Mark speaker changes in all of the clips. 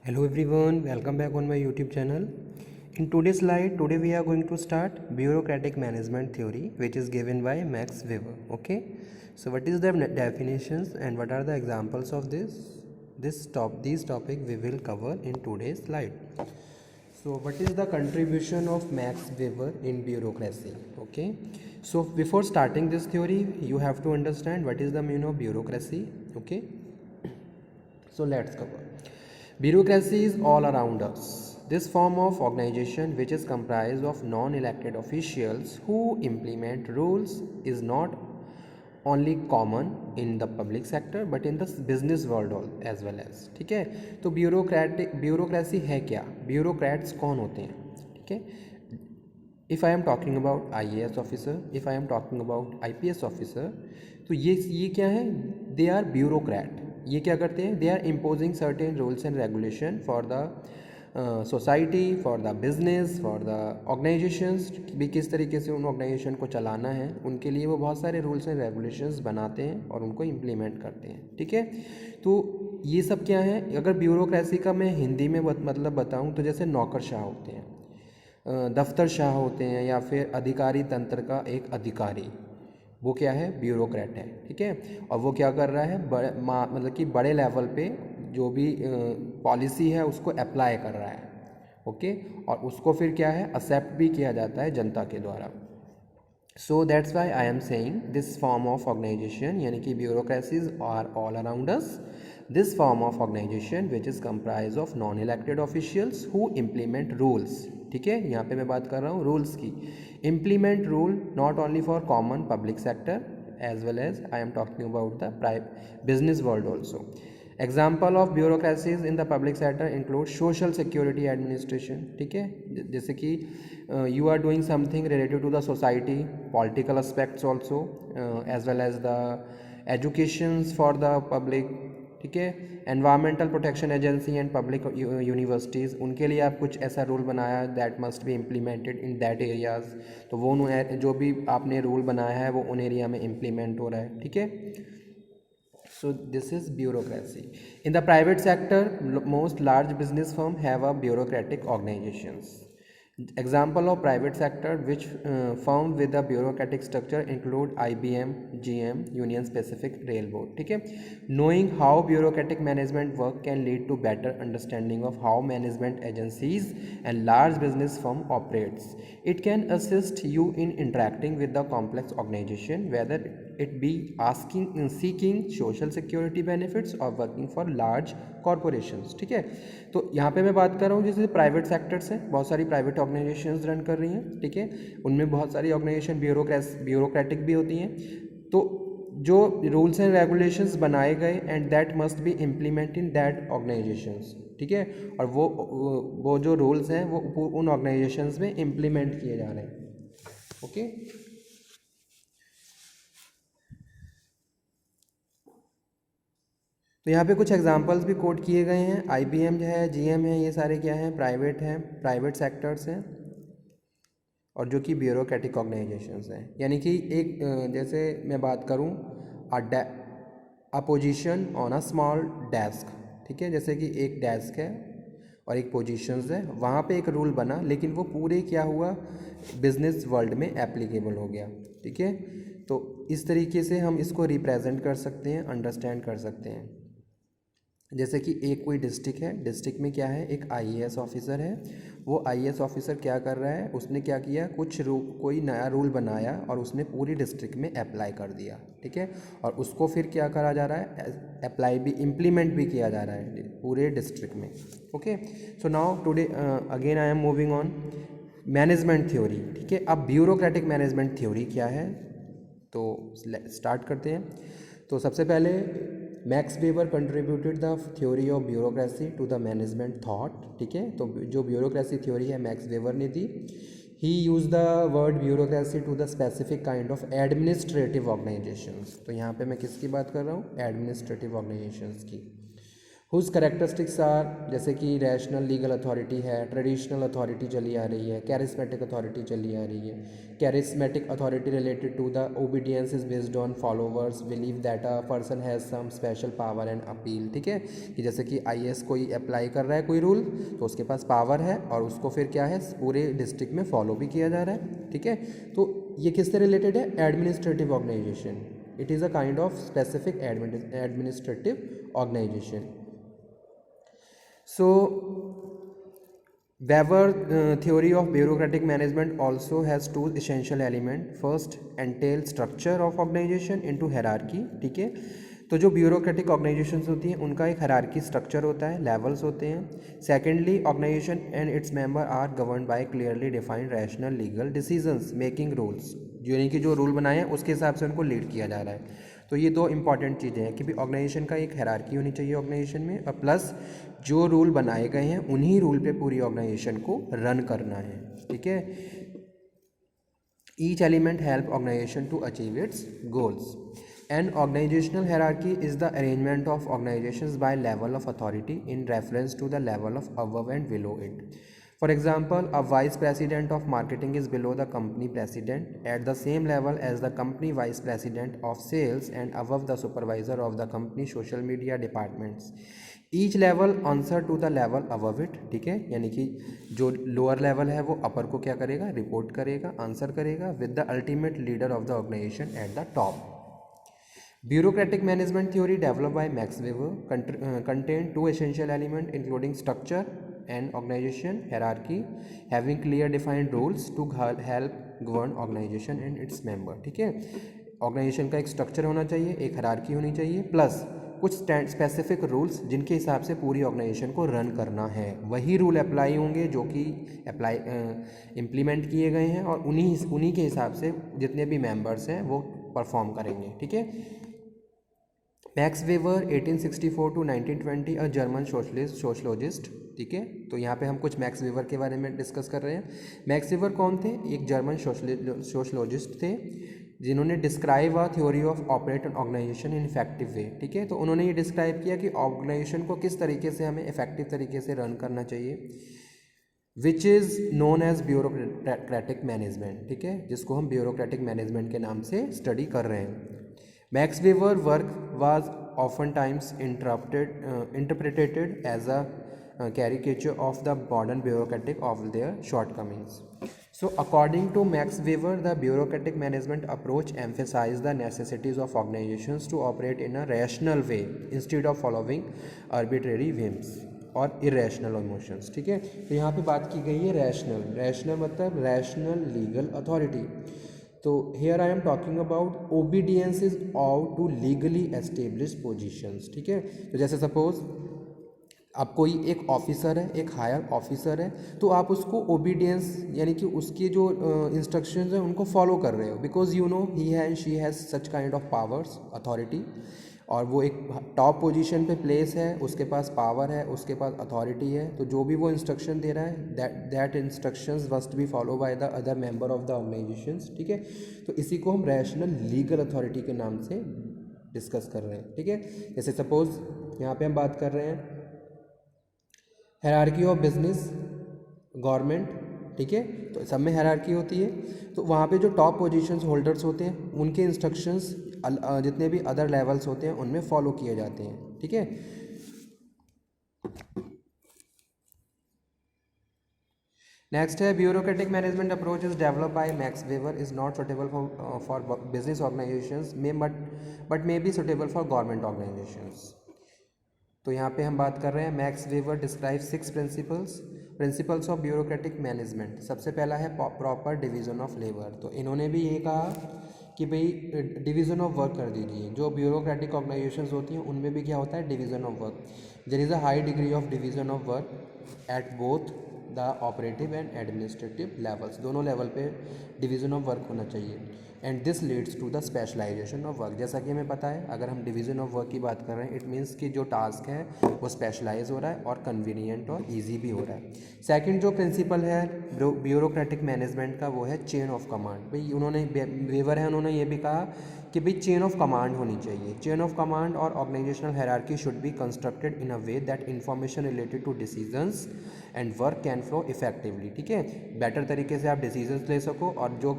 Speaker 1: Hello everyone, welcome back on my YouTube channel. In today's slide, today we are going to start bureaucratic management theory, which is given by Max Weber. Okay, so what is the definitions and what are the examples of these topic we will cover in today's slide. So what is the contribution of Max Weber in bureaucracy? Okay, so before starting this theory, you have to understand what is the meaning of bureaucracy. Okay, so let's cover. Bureaucracy is all around us. This form of organization, which is comprised of non-elected officials who implement rules, is not only common in the public sector but in the business world as well as. ठीक है, तो bureaucracy है क्या, bureaucrats कौन होते हैं. ठीक है, if I am talking about IAS officer, if I am talking about IPS officer, तो ये क्या है, दे आर ब्यूरोक्रेट. ये क्या करते हैं, they are imposing certain rules and regulation for the society, for the business, for the organisations. भी किस तरीके से उन ऑर्गेनाइजेशन को चलाना है, उनके लिए वो बहुत सारे रूल्स एंड रेगुलेशंस बनाते हैं और उनको इम्प्लीमेंट करते हैं. ठीक है, तो ये सब क्या है, अगर ब्यूरोक्रेसी का मैं हिंदी में मतलब बताऊँ तो जैसे नौकरशाह होते हैं, दफ्तर शाह होते हैं, या फिर अधिकारी तंत्र का एक अधिकारी, वो क्या है, ब्यूरोक्रेट है. ठीक है, और वो क्या कर रहा है, मतलब कि बड़े लेवल पे जो भी पॉलिसी है उसको अप्लाई कर रहा है. ओके, और उसको फिर क्या है, एक्सेप्ट भी किया जाता है जनता के द्वारा. So that's why I am saying this form of organisation, यानी कि bureaucracies are all around us. This form of organisation which is comprise of non elected officials who implement rules. ठीक है, यहाँ पे मैं बात कर रहा हूँ रूल्स की. Implement rule not only for common public sector as well as I am talking about the private business world also. Example of bureaucracies in the public sector include social security administration. ठीक है, जैसे कि you are doing something related to the society, political aspects also, as well as the educations for the public. ठीक है, environmental protection agency and public universities, उनके लिए आप कुछ ऐसा रूल बनाया that must be implemented in that areas. तो वो जो भी आपने रूल बनाया है वो उन एरिया में इम्प्लीमेंट हो रहा है. ठीक है, so this is bureaucracy. In the private sector most large business firm have a bureaucratic organisations. Example of private sector which firm with a bureaucratic structure include IBM, GM, Union Pacific Railroad. ठीक है, knowing how bureaucratic management work can lead to better understanding of how management agencies and large business firm operates. It can assist you in interacting with the complex organization, whether it be seeking social security benefits or working for large corporations. ठीक है, तो यहाँ पे मैं बात कर रहा हूँ जैसे प्राइवेट सेक्टर्स हैं, बहुत सारी प्राइवेट ऑर्गेनाइजेशंस रन कर रही हैं. ठीक है, उनमें बहुत सारी ऑर्गेनाइजेशन ब्यूरोक्रेटिक भी होती हैं. तो जो रूल्स एंड रेगुलेशंस बनाए गए and that must be implement in that organisations. ठीक है, और वो जो रूल्स हैं वो उन ऑर्गेनाइजेशंस में इम्प्लीमेंट किए जा रहे हैं. ओके, तो यहाँ पे कुछ एग्जांपल्स भी कोट किए गए हैं. IBM जो है, GM है, ये सारे क्या हैं, प्राइवेट हैं, प्राइवेट सेक्टर्स हैं, और जो कि ब्यूरोक्रेटिक ऑर्गेनाइजेशंस हैं. यानी कि एक जैसे मैं बात करूँ, a position on a small desk. ठीक है, जैसे कि एक डेस्क है और एक पोजीशंस है, वहाँ पे एक रूल बना, लेकिन वो पूरे क्या हुआ, बिजनेस वर्ल्ड में एप्लीकेबल हो गया. ठीक है, तो इस तरीके से हम इसको रिप्रेजेंट कर सकते हैं, अंडरस्टैंड कर सकते हैं. जैसे कि एक कोई डिस्ट्रिक्ट है, डिस्ट्रिक्ट में क्या है, एक IAS ऑफिसर है. वो IAS ऑफिसर क्या कर रहा है, उसने क्या किया, कोई नया रूल बनाया और उसने पूरी डिस्ट्रिक्ट में अप्लाई कर दिया. ठीक है, और उसको फिर क्या करा जा रहा है, अप्लाई भी, इम्प्लीमेंट भी किया जा रहा है पूरे डिस्ट्रिक्ट में. Okay, so now today again I am moving on management theory. ठीक है, अब ब्यूरोक्रेटिक मैनेजमेंट थ्योरी क्या है, तो स्टार्ट करते हैं. तो सबसे पहले Max Weber contributed the theory of bureaucracy to the management thought. ठीक है, तो जो ब्यूरोक्रेसी थ्योरी है मैक्स वेबर ने दी. He use the word bureaucracy to the specific kind of administrative organisations. तो यहाँ पे मैं किसकी बात कर रहा हूँ, एडमिनिस्ट्रेटिव ऑर्गेनाइजेशंस की. हुज करेक्टरिस्टिक्स आर, जैसे कि रैशनल लीगल अथॉरिटी है, ट्रेडिशनल अथॉरिटी चली आ रही है, कैरिस्मेटिक अथॉरिटी चली आ रही है. Charismatic authority related to the obedience is based on followers believe that a person has some special power and appeal. ठीक है, कि जैसे कि आईएएस कोई अप्लाई कर रहा है कोई रूल, तो उसके पास पावर है और उसको फिर क्या है पूरे डिस्ट्रिक्ट में फॉलो भी किया जा रहा है. ठीक है, तो ये किससे रिलेटेड है? Administrative organisation. It is a kind of specific administrative organisation. So, Weber theory of bureaucratic management also has two essential elements. First, entail structure of organization into hierarchy. ठीक है, तो जो ब्यूरोक्रेटिक ऑर्गेनाइजेशंस होती हैं उनका एक hierarchy structure होता है, लेवल्स होते हैं. Secondly, organisation and its member are govern by clearly defined rational legal decisions making rules. यानी कि जो रूल बनाए हैं उसके हिसाब से उनको लीड किया जा रहा है. तो ये दो इंपॉर्टेंट चीज़ें हैं कि भी ऑर्गेनाइजेशन का एक हायरार्की होनी चाहिए ऑर्गेनाइजेशन में, और प्लस जो रूल बनाए गए हैं उन्हीं रूल पे पूरी ऑर्गेनाइजेशन को रन करना है. ठीक है, each element help organisation to achieve its goals. An organizational hierarchy is the arrangement of organizations by level of authority in reference to the level of above and below it. For example, a vice president of marketing is below the company president at the same level as the company vice president of sales and above the supervisor of the company social media departments. Each level answer to the level above it. ठीक है, यानी कि जो lower level है वो अपर को क्या करेगा? रिपोर्ट करेगा, आंसर करेगा with the ultimate leader of the organisation at the top. Bureaucratic management theory developed by Max Weber contained two essential elements including structure and organization hierarchy having clear defined rules to help govern organization and its member. ठीक है, organisation का एक structure होना चाहिए, एक hierarchy होनी चाहिए, plus कुछ स्पेसिफिक रूल्स जिनके हिसाब से पूरी ऑर्गेनाइजेशन को रन करना है. वही रूल अप्लाई होंगे जो कि इम्प्लीमेंट किए गए हैं और उन्हीं के हिसाब से जितने भी मेंबर्स हैं वो परफॉर्म करेंगे. ठीक है, Max Weber 1864 to 1920 a German sociologist. ठीक है, तो यहाँ पे हम कुछ मैक्स वेबर के बारे में डिस्कस कर रहे हैं. मैक्स वेबर कौन थे? एक जर्मन सोशलोजिस्ट थे जिन्होंने describe a theory of operate an organisation in effective way. ठीक है, तो उन्होंने ये डिस्क्राइब किया कि ऑर्गेनाइजेशन को किस तरीके से हमें इफेक्टिव तरीके से रन करना चाहिए, which is known as bureaucratic management. ठीक है, जिसको हम ब्यूरोक्रेटिक मैनेजमेंट के नाम से स्टडी कर रहे हैं. Max Weber work was oftentimes interpreted as a caricature of the modern bureaucratic of their shortcomings. So, according to Max Weber, the bureaucratic management approach emphasized the necessities of organizations to operate in a rational way instead of following arbitrary whims और irrational emotions. ठीक है, तो यहाँ पे बात की गई है रैशनल मतलब रैशनल लीगल अथॉरिटी. तो here I am talking about obedience is out to legally establish positions. ठीक है, तो जैसे सपोज अब कोई एक ऑफिसर है, एक हायर ऑफिसर है, तो आप उसको ओबीडियंस यानी कि उसके जो इंस्ट्रक्शंस हैं उनको फॉलो कर रहे हो बिकॉज यू नो ही है she has such kind of powers authority, और वो एक टॉप पोजीशन पे प्लेस है, उसके पास पावर है, उसके पास अथॉरिटी है. तो जो भी वो इंस्ट्रक्शन दे रहा है that instructions must be follow by the other member of the organisations. ठीक है, तो इसी को हम रैशनल लीगल अथॉरिटी के नाम से डिस्कस कर रहे हैं. ठीक है, जैसे सपोज यहाँ पे हम बात कर रहे हैं हायरार्की ऑफ बिजनेस गवर्नमेंट. ठीक है, तो सब में हायरार्की होती है, तो वहाँ पे जो टॉप पोजीशंस होल्डर्स होते हैं उनके इंस्ट्रक्शंस जितने भी अदर लेवल्स होते हैं उनमें फॉलो किए जाते हैं. ठीक है, नेक्स्ट है bureaucratic management approach is developed by max weber is not suitable for business organisations but may be suitable for government organisations. तो यहाँ पे हम बात कर रहे हैं max weber describe 6 principles of bureaucratic management. सबसे पहला है प्रॉपर डिवीज़न ऑफ लेबर. तो इन्होंने भी ये कहा कि भाई डिवीज़न ऑफ वर्क कर दीजिए. जो ब्यूरोक्रेटिक ऑर्गेनाइजेशंस होती हैं उनमें भी क्या होता है? Division of work. There is a high degree of division of work at both the operative and administrative levels. दोनों लेवल पे डिवीज़न ऑफ वर्क होना चाहिए. And this leads to the specialisation of work. जैसा कि हमें पता है, अगर हम डिवीजन ऑफ वर्क की बात कर रहे हैं, इट मीन्स कि जो टास्क है वो स्पेशलाइज हो रहा है और कन्वीनियंट और ईजी भी हो रहा है। सेकंड जो प्रिंसिपल है ब्यूरोक्रेटिक मैनेजमेंट का, वो है चेन ऑफ कमांड। भाई उन्होंने वेवर है, उन्होंने ये भी कहा कि भाई चेन ऑफ कमांड होनी चाहिए। चेन ऑफ कमांड और organisational hierarchy should be constructed in a way that information related to decisions and work can flow effectively. ठीक है, बेटर तरीके से आप डिसीजंस ले सको और जो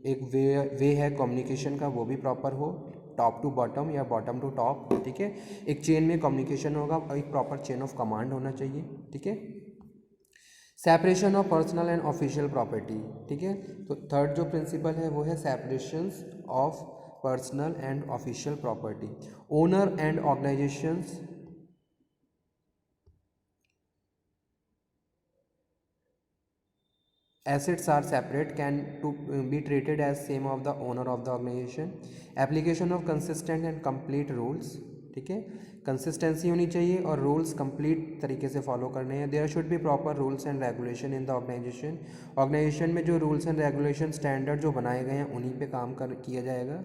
Speaker 1: एक वे है कम्युनिकेशन का वो भी प्रॉपर हो, टॉप टू बॉटम या बॉटम टू टॉप। ठीक है, एक चेन में कम्युनिकेशन होगा और एक प्रॉपर चेन ऑफ कमांड होना चाहिए। ठीक है, separation of personal and official property. ठीक है, तो थर्ड जो प्रिंसिपल है वो है separation of personal and official property. Owner and organisations assets are separate, can to be treated as same of the owner of the organization. Application of consistent and complete rules। ठीक है, consistency होनी चाहिए और rules complete तरीके से follow करने हैं। There should be proper rules and regulation in the organisation. Organisation में जो रूल्स एंड रेगुलेशन स्टैंडर्ड जो बनाए गए हैं उन्हीं पे काम किया जाएगा।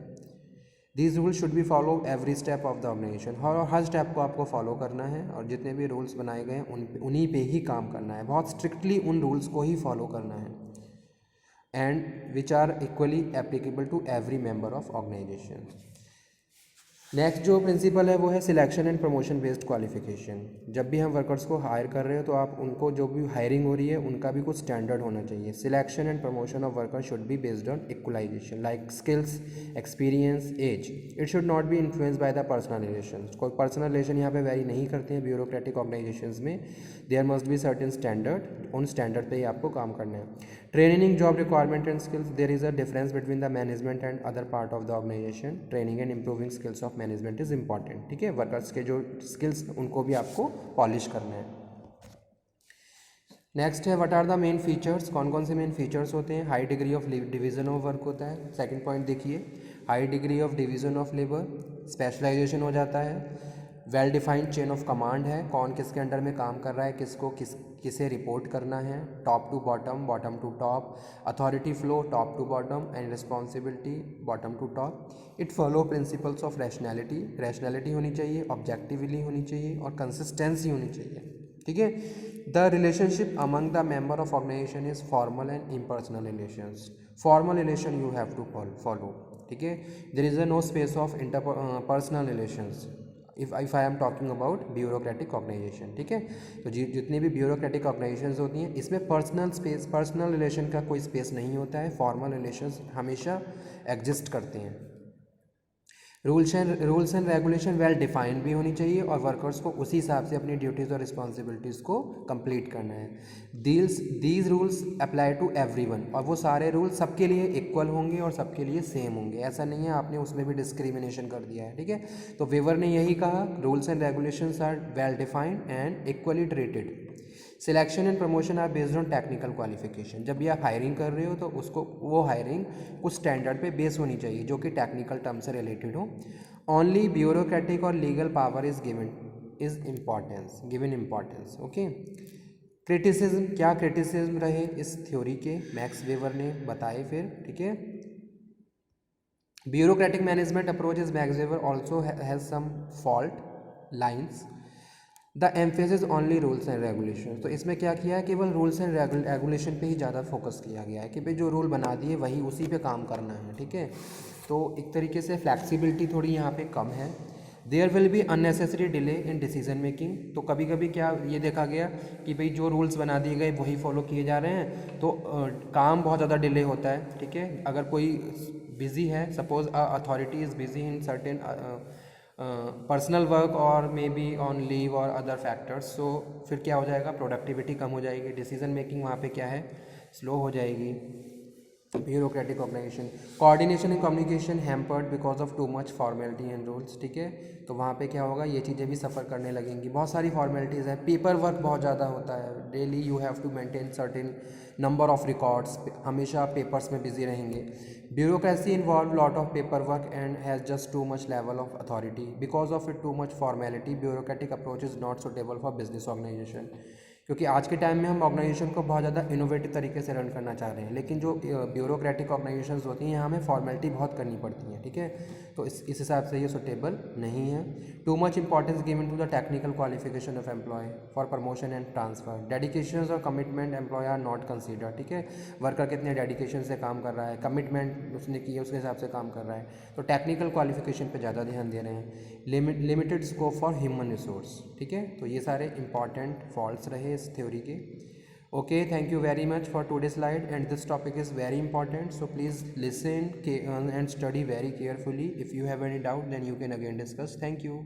Speaker 1: These rules should be follow every step of the organisation. हर स्टेप को आपको फॉलो करना है और जितने भी रूल्स बनाए गए हैं उन्हीं पे ही काम करना है, बहुत स्ट्रिक्टली उन रूल्स को ही फॉलो करना है। And which are equally applicable to every member of organisation. Next जो प्रिंसिपल है वो है selection and promotion based qualification. जब भी हम वर्कर्स को हायर कर रहे हो तो आप उनको जो भी हायरिंग हो रही है उनका भी कुछ स्टैंडर्ड होना चाहिए। Selection and promotion of workers should be based on equalisation like skills, experience, age. It should not be influenced by the personal relation. कोई पर्सनल रिलेशन यहाँ पे वेरी नहीं करते हैं ब्यूरोक्रेटिक ऑर्गेनाइजेशंस में। There must be certain standard, उन standard पे ही आपको काम करना है। Training, job requirement and skills. There is a difference between the management and other part of the organisation. Training and improving skills of management is important. ठीक है, workers के जो स्किल्स उनको भी आपको पॉलिश करना है। नेक्स्ट है what are the main features. कौन कौन से मेन फीचर्स होते हैं। High degree of division of work होता है। सेकंड पॉइंट देखिए, high degree of division of labour. Specialisation हो जाता है। Well defined chain of command है, कौन किसके अंडर में काम कर रहा है, किसको किसे रिपोर्ट करना है। Top to bottom, bottom to top. Authority flow top to bottom and responsibility bottom to top. It follow principles of rationality. Rationality होनी चाहिए, ऑब्जेक्टिवली होनी चाहिए और कंसिस्टेंसी होनी चाहिए। ठीक है, the relationship among the member of organisation is formal and impersonal relations. Formal relation you have to follow. ठीक है, there is a no space of interpersonal relations if I am talking about bureaucratic organisation. ठीक है, तो जितनी भी bureaucratic organisations होती हैं इसमें पर्सनल रिलेशन का कोई स्पेस नहीं होता है। फॉर्मल रिलेशंस हमेशा एग्जिस्ट करते हैं। Rules and regulation well defined भी होनी चाहिए और वर्कर्स को उसी हिसाब से अपनी ड्यूटीज़ और रिस्पॉन्सिबिलिटीज़ को कंप्लीट करना है। These rules apply to everyone, और वो सारे रूल्स सबके लिए इक्वल होंगे और सबके लिए सेम होंगे। ऐसा नहीं है आपने उसमें भी डिस्क्रिमिनेशन कर दिया है। ठीक है, तो वेवर ने यही कहा, rules and regulations are well defined and equally treated. Selection and promotion are based on technical qualification. जब भी आप हायरिंग कर रहे हो तो उसको वो हायरिंग कुछ स्टैंडर्ड पे बेस होनी चाहिए जो कि टेक्निकल टर्म से रिलेटेड हो। ओनली ब्यूरोक्रेटिक और legal power is given importance. Okay, criticism, क्या क्रिटिसिज्म रहे इस थ्योरी के, मैक्स वेवर ने बताए फिर। ठीक है, bureaucratic management approach is Max Weber also has some fault lines. The emphasis only rules and regulation. तो इसमें क्या किया है, केवल रूल्स एंड रेगुलेशन पे ही ज़्यादा फोकस किया गया है कि भाई जो रूल बना दिए वही उसी पे काम करना है। ठीक है, तो एक तरीके से फ्लैक्सिबिलिटी थोड़ी यहाँ पे कम है। There will be unnecessary delay in decision making. तो कभी कभी क्या ये देखा गया कि भाई जो रूल्स बना दिए गए वही फॉलो किए जा रहे हैं तो काम बहुत ज़्यादा डिले होता है। ठीक है, अगर कोई बिजी है, suppose authority is busy in certain personal work और मे बी ऑन लीव और अदर फैक्टर्स, सो फिर क्या हो जाएगा, प्रोडक्टिविटी कम हो जाएगी, डिसीजन मेकिंग वहाँ पे क्या है, स्लो हो जाएगी। Bureaucratic organisation, coordination and communication hampered because of too much formality and rules. ठीक है, तो वहाँ पे क्या होगा, ये चीज़ें भी सफ़र करने लगेंगी। बहुत सारी फॉर्मेलिटीज़ है, पेपर वर्क बहुत ज़्यादा होता है, daily you have to maintain certain number of records, हमेशा आप पेपर्स में बिजी रहेंगे। Bureaucracy involve lot of paper work and has just too much level of authority because of it too much formality. Bureaucratic approach is not suitable for business organisation. क्योंकि आज के time में हम organisation को बहुत ज़्यादा innovative तरीके से रन करना चाह रहे हैं, लेकिन जो ब्यूरोक्रेटिक ऑर्गेनाइजेशंस होती हैं यहाँ हमें फॉर्मेलिटी बहुत करनी पड़ती है, ठीक है। तो इस हिसाब से ये सुटेबल नहीं है। Too much importance given to the technical qualification of employ for promotion and transfer, dedication और commitment employ are not consider, ठीक है। वर्कर कितने डेडिकेशन से काम कर रहा है, कमिटमेंट उसने की है उसके हिसाब से काम कर रहा है, तो टेक्निकल क्वालिफिकेशन पे ज़्यादा ध्यान दे रहे हैं। Limited scope for human resource, ठीक है। तो ये सारे इंपॉर्टेंट फॉल्ट्स रहे इस थ्योरी के। Okay, thank you very much for today slide and this topic is very important, so please listen and study very carefully. If you have any doubt then you can again discuss. Thank you.